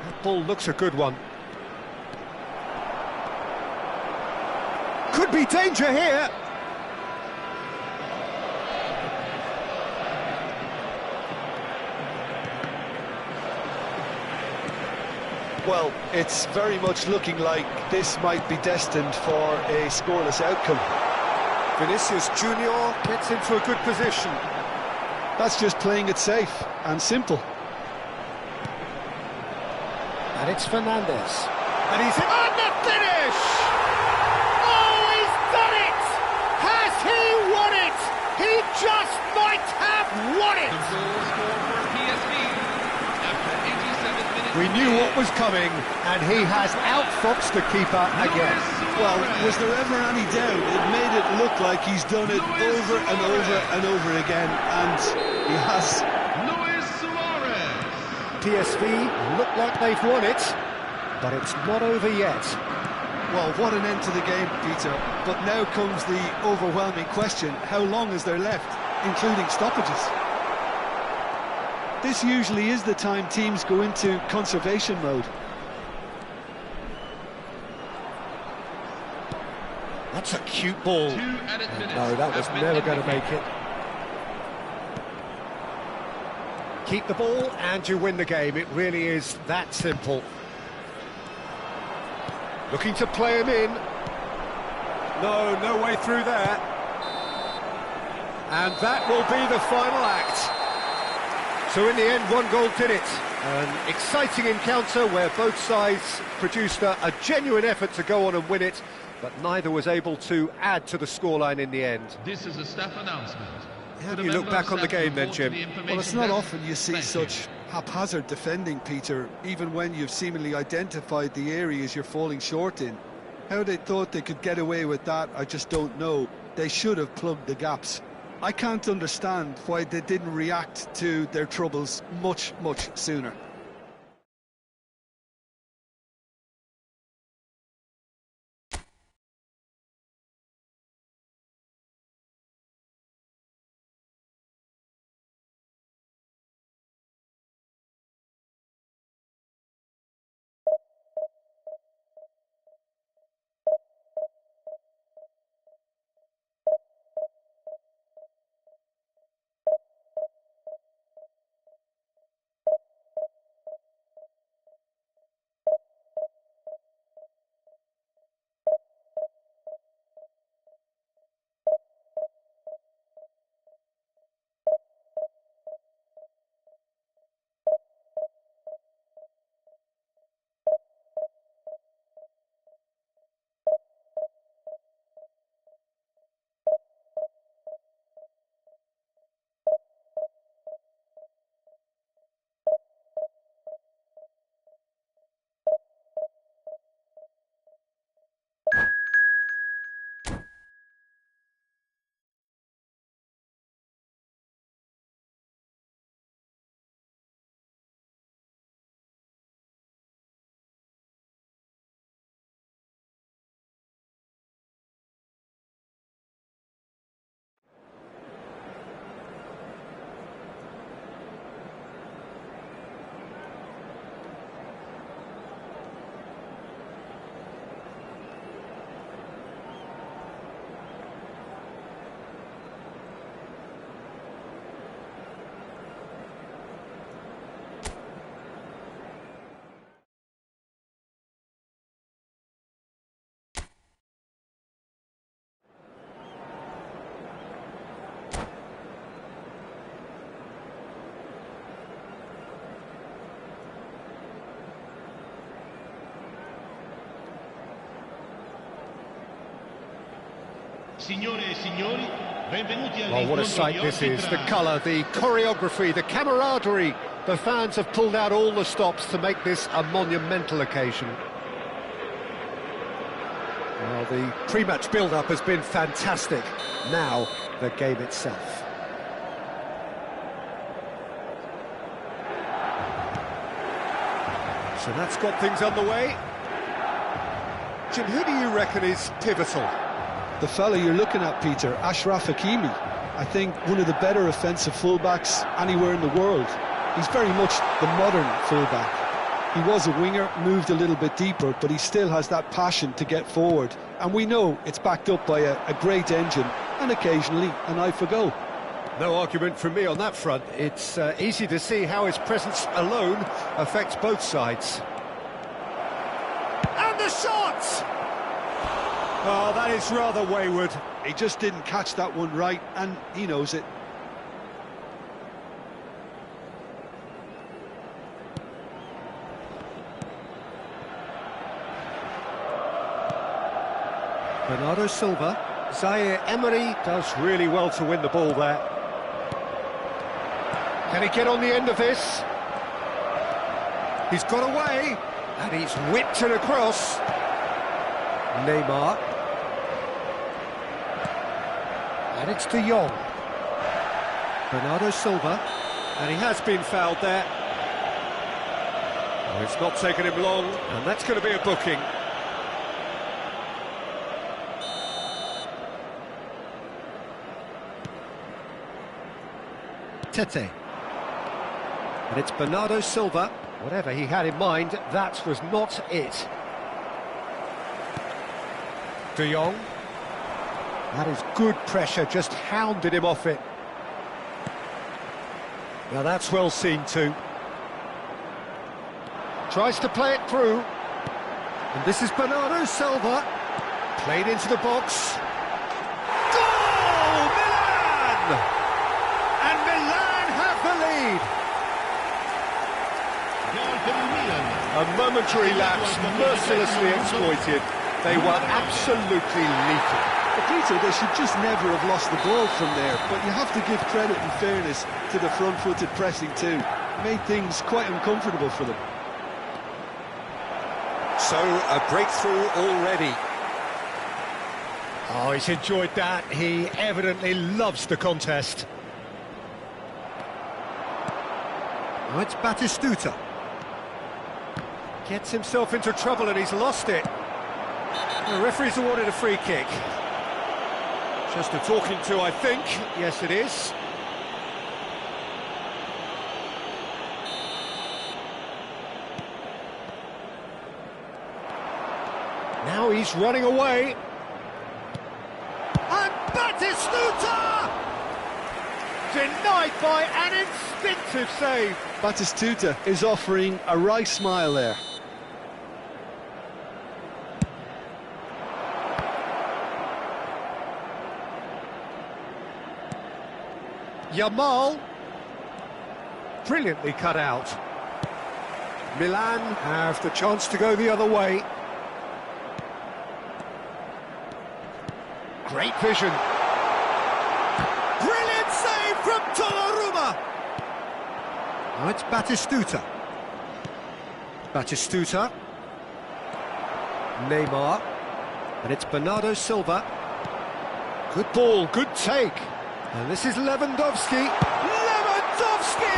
That ball looks a good one. Could be danger here. Well, it's very much looking like this might be destined for a scoreless outcome. Vinicius Junior gets into a good position. That's just playing it safe and simple. And it's Fernandez. And he's on the finish! Oh, he's done it! Has he won it? He just might have won The it! goal scored for PSV after 87 minutes. We knew what was coming, and he has outfoxed the keeper again. Well, was there ever any doubt? It made it look like he's done it over and over and over again, and he has. Luis Suarez. PSV look like they've won it, but it's not over yet. Well, what an end to the game, Peter. But now comes the overwhelming question: how long is there left, including stoppages? This usually is the time teams go into conservation mode. That's a cute ball. 2 added minutes. No, that was have been never going to indicated. make it. Keep the ball and you win the game. It really is that simple. Looking to play him in. No way through there. And that will be the final act. So in the end, one goal did it. An exciting encounter where both sides produced a genuine effort to go on and win it, but neither was able to add to the scoreline in the end. This is a staff announcement. How do you look back on the game then, Jim? Well, it's not often you see such haphazard defending, Peter, even when you've seemingly identified the areas you're falling short in. How they thought they could get away with that, I just don't know. They should have plugged the gaps. I can't understand why they didn't react to their troubles much sooner. Signore e signori, benvenuti Well, what a sight this is. The colour, the choreography, the camaraderie. The fans have pulled out all the stops to make this a monumental occasion. Well, the pre-match build-up has been fantastic. Now, the game itself. So that's got things underway. Jim, who do you reckon is pivotal? The fella you're looking at, Peter, Ashraf Hakimi. I think one of the better offensive fullbacks anywhere in the world. He's very much the modern fullback. He was a winger, moved a little bit deeper, but he still has that passion to get forward. And we know it's backed up by a great engine and occasionally an eye for goal. No argument from me on that front. It's easy to see how his presence alone affects both sides. And the shot! Oh, that is rather wayward. He just didn't catch that one right, and he knows it. Bernardo Silva. Zaire Emery does really well to win the ball there. Can he get on the end of this? He's got away, and he's whipped it across. Neymar. And it's De Jong. Bernardo Silva. And he has been fouled there. Oh, it's not taken him long, and that's going to be a booking. Tete. And it's Bernardo Silva. Whatever he had in mind, that was not it. De Jong. That is good pressure, just hounded him off it. Now that's well seen too. Tries to play it through. And this is Bernardo Silva. Played into the box. Goal! Milan! And Milan have the lead. A momentary lapse, mercilessly exploited. They were absolutely lethal. But Peter, they should just never have lost the ball from there, but you have to give credit and fairness to the front-footed pressing too. Made things quite uncomfortable for them. So, a breakthrough already. Oh, he's enjoyed that. He evidently loves the contest. Oh, it's Batistuta. Gets himself into trouble and he's lost it. The referee's awarded a free kick. Just a talking to, I think. Yes, it is. Now he's running away. And Batistuta! Denied by an instinctive save. Batistuta is offering a wry smile there. Yamal. Brilliantly cut out. Milan have the chance to go the other way. Great vision. Brilliant save from Donnarumma. Now it's Batistuta. Batistuta. Neymar. And it's Bernardo Silva. Good ball, good take. And this is Lewandowski. Lewandowski!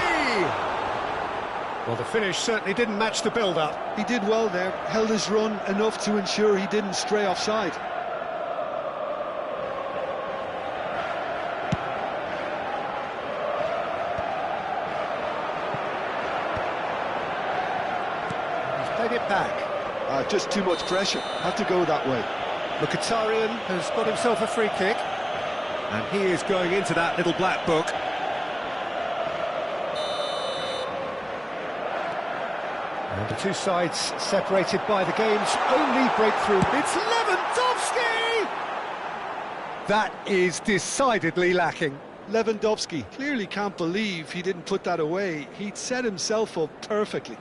Well, the finish certainly didn't match the build-up. He did well there, held his run enough to ensure he didn't stray offside. He's played it back. Just too much pressure, had to go that way. Mkhitaryan has got himself a free kick. And he is going into that little black book. And the two sides separated by the game's only breakthrough. It's Lewandowski! That is decidedly lacking. Lewandowski clearly can't believe he didn't put that away. He'd set himself up perfectly.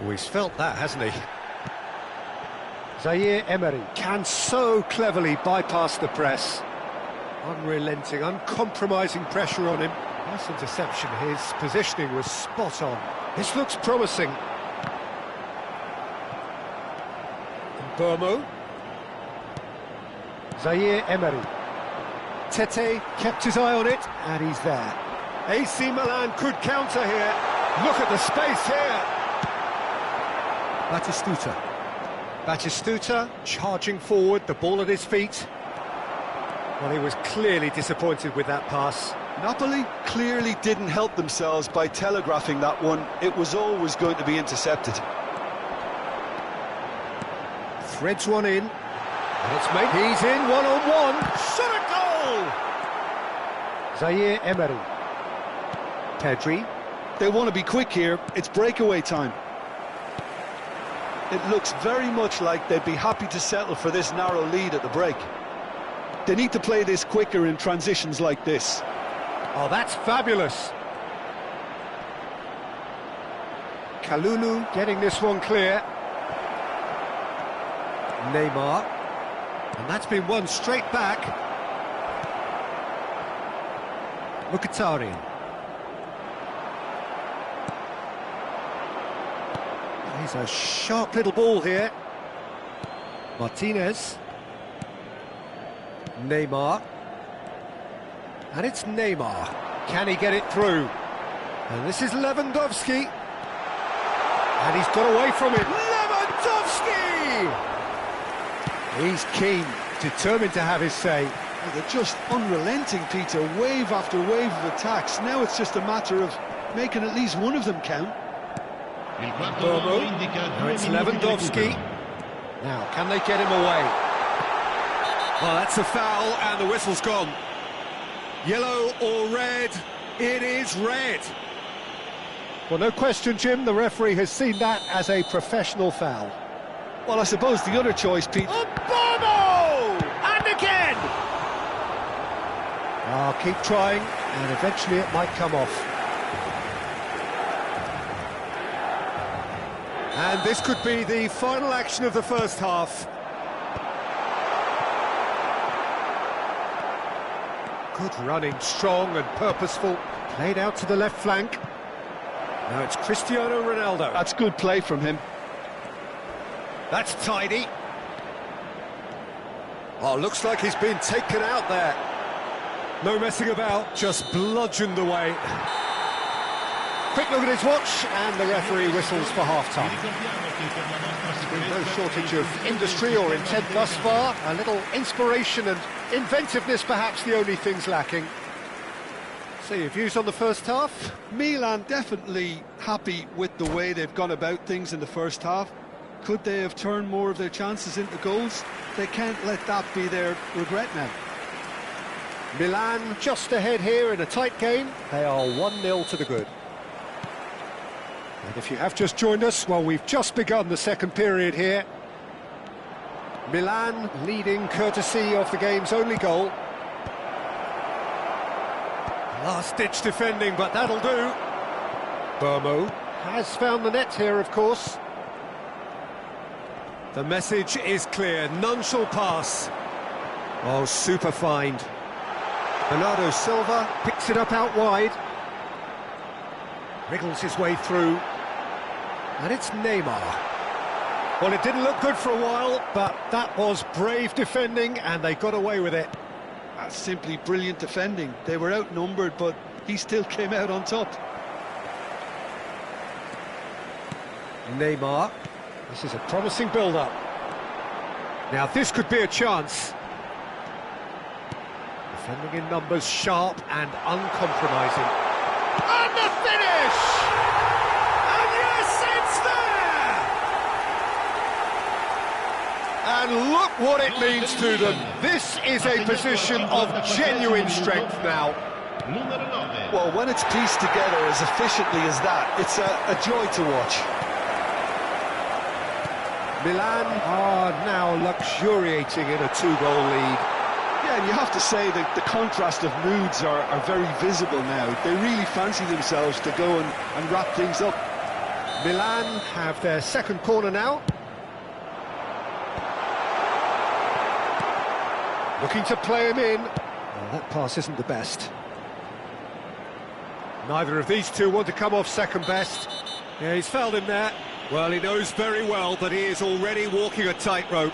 Oh, he's felt that, hasn't he? Zaire Emery can so cleverly bypass the press. Unrelenting, uncompromising pressure on him. Nice interception, his positioning was spot on. This looks promising. Burmo. Zaire Emery. Tete kept his eye on it, and he's there. AC Milan could counter here. Look at the space here. Batistuta charging forward, the ball at his feet. Well, he was clearly disappointed with that pass. Napoli clearly didn't help themselves by telegraphing that one. It was always going to be intercepted. Threads one in, and it's made. He's in one-on-one. Shot a goal! Zaire Emery. Pedri. They want to be quick here. It's breakaway time. It looks very much like they'd be happy to settle for this narrow lead at the break. They need to play this quicker in transitions like this. Oh, that's fabulous. Kalulu getting this one clear. Neymar. And that's been won straight back. Mkhitaryan. He's a sharp little ball here. Martinez. Neymar. And it's Neymar. Can he get it through? And this is Lewandowski. And he's got away from it. Lewandowski! He's keen, determined to have his say. They're just unrelenting, Peter. Wave after wave of attacks. Now it's just a matter of making at least one of them count. Burmo. Now it's Lewandowski. Now, can they get him away? Well, that's a foul, and the whistle's gone. Yellow or red? It is red. Well, no question, Jim, the referee has seen that as a professional foul. Well, I suppose the other choice, Pete... Bono! And again! I'll keep trying, and eventually it might come off. And this could be the final action of the first half. Good running, strong and purposeful. Played out to the left flank. Now it's Cristiano Ronaldo. That's good play from him. That's tidy. Oh, looks like he's been taken out there. No messing about, just bludgeoned away. Quick look at his watch, and the referee whistles for half-time. There's been no shortage of industry or intent thus far. A little inspiration and inventiveness, perhaps the only things lacking. So your views on the first half? Milan definitely happy with the way they've gone about things in the first half. Could they have turned more of their chances into goals? They can't let that be their regret now. Milan just ahead here in a tight game. They are 1-0 to the good. And if you have just joined us, well, we've just begun the second period here. Milan leading courtesy of the game's only goal. Last-ditch defending, but that'll do. Burmo has found the net here, of course. The message is clear, none shall pass. Oh, super find. Bernardo Silva picks it up out wide. Wriggles his way through. And it's Neymar. Well, it didn't look good for a while, but that was brave defending, and they got away with it. That's simply brilliant defending. They were outnumbered, but he still came out on top. Neymar. This is a promising build-up. Now, this could be a chance. Defending in numbers, sharp and uncompromising. And the finish! And yes, it's there! And look what it means to them. This is a position of genuine strength now. Well, when it's pieced together as efficiently as that, it's a joy to watch. Milan are now luxuriating in a 2-goal lead. Yeah, and you have to say that the contrast of moods are very visible now. They really fancy themselves to go and wrap things up. Milan have their second corner now. Looking to play him in. Well, that pass isn't the best. Neither of these two want to come off second best. Yeah, he's fouled him there. Well, he knows very well that he is already walking a tightrope.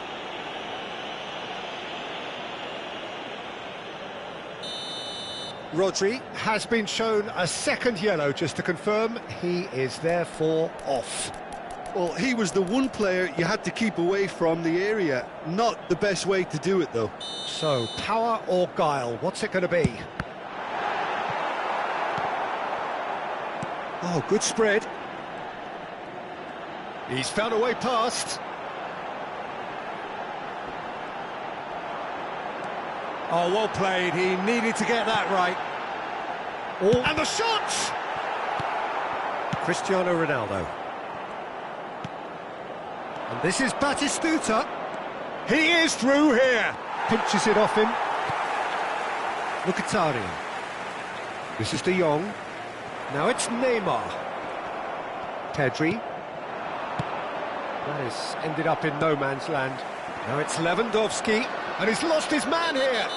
Rodri has been shown a second yellow, just to confirm. He is therefore off. Well, he was the one player you had to keep away from the area. Not the best way to do it, though. So, power or guile, what's it going to be? Oh, good spread. He's found a way past. Oh, well played. He needed to get that right. Oh. And the shot! Cristiano Ronaldo. And this is Batistuta. He is through here. Pinches it off him. Mkhitaryan. This is De Jong. Now it's Neymar. Pedri. That has ended up in no man's land. Now it's Lewandowski. And he's lost his man here.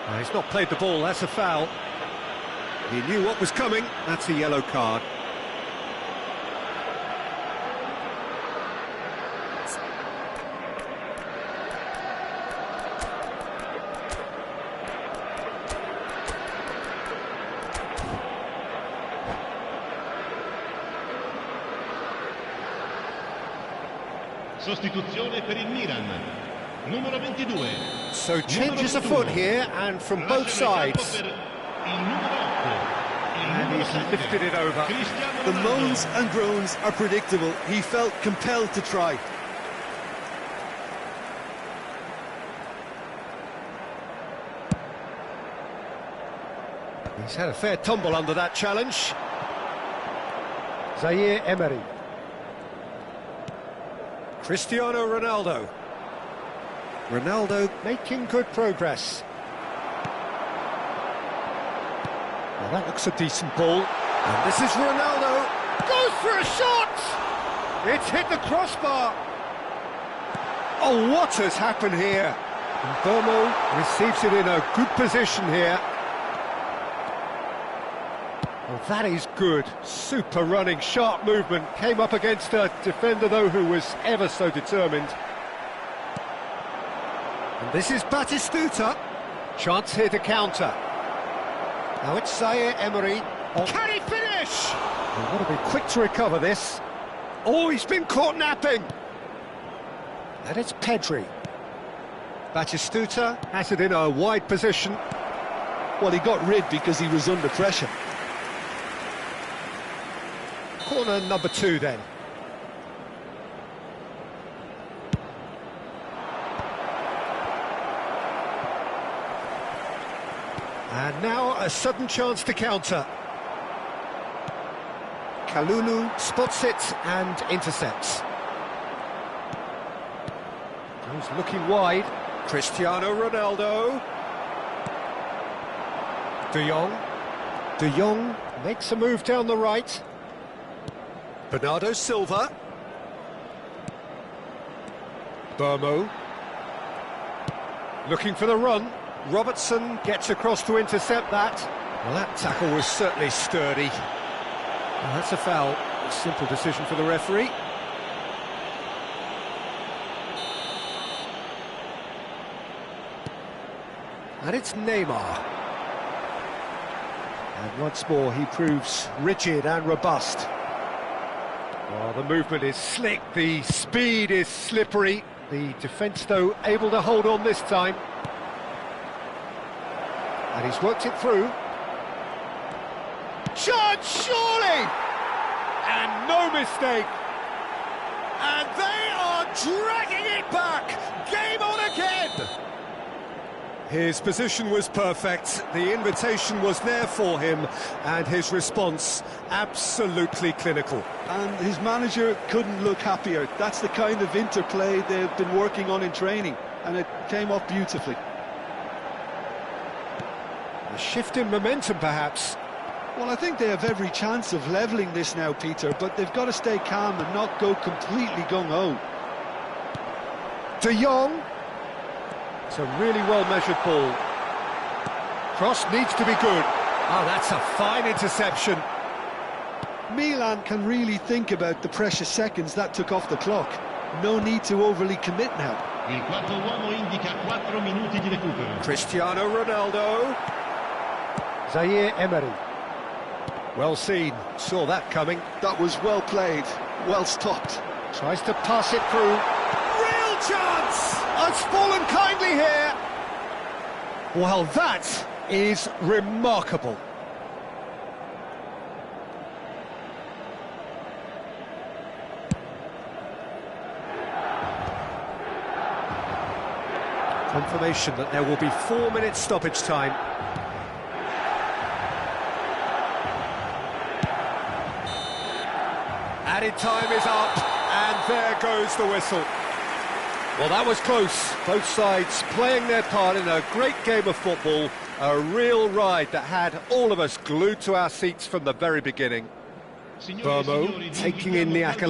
No, he's not played the ball, that's a foul. He knew what was coming, that's a yellow card. Sostituzione per il Milan. Numero 22. So changes afoot here, and from both sides. And he's lifted it over. The moans and groans are predictable. He felt compelled to try. He's had a fair tumble under that challenge. Zaire Emery. Cristiano Ronaldo. Ronaldo making good progress. Well, that looks a decent ball. And this is Ronaldo. Goes for a shot! It's hit the crossbar. Oh, what has happened here? And Burmo receives it in a good position here. Well, that is good. Super running, sharp movement. Came up against a defender, though, who was ever so determined. And this is Batistuta. Chance here to counter. Now it's Zaire Emery. Oh. Can he finish? Well, got to be quick to recover this. Oh, he's been caught napping. And it's Pedri. Batistuta has it in a wide position. Well, he got rid because he was under pressure. Corner number 2 then. And now a sudden chance to counter. Kalulu spots it and intercepts. He's looking wide. Cristiano Ronaldo. De Jong. De Jong makes a move down the right. Bernardo Silva. Burmo. Looking for the run. Robertson gets across to intercept that. Well, that tackle was certainly sturdy. Well, that's a foul. A simple decision for the referee. And it's Neymar. And once more he proves rigid and robust. Oh, the movement is slick, the speed is slippery. The defence, though, able to hold on this time. And he's worked it through. Shot, surely! And no mistake. And they are dragging it back. Game on again. His position was perfect. The invitation was there for him. And his response absolutely clinical. And his manager couldn't look happier. That's the kind of interplay they've been working on in training. And it came off beautifully. A shift in momentum, perhaps. Well, I think they have every chance of levelling this now, Peter, but they've got to stay calm and not go completely gung-ho. De Jong. It's a really well-measured ball. Cross needs to be good. Oh, that's a fine interception. Milan can really think about the precious seconds that took off the clock. No need to overly commit now. Il quarto uomo indica 4 minuti di recupero. Cristiano Ronaldo. Zaire Emery. Well seen, saw that coming. That was well played, well stopped. Tries to pass it through. Real chance! It's fallen kindly here. Well, that is remarkable. Confirmation that there will be 4 minutes stoppage time. Added time is up, and there goes the whistle. Well, that was close. Both sides playing their part in a great game of football. A real ride that had all of us glued to our seats from the very beginning. Vermo taking in the accolades.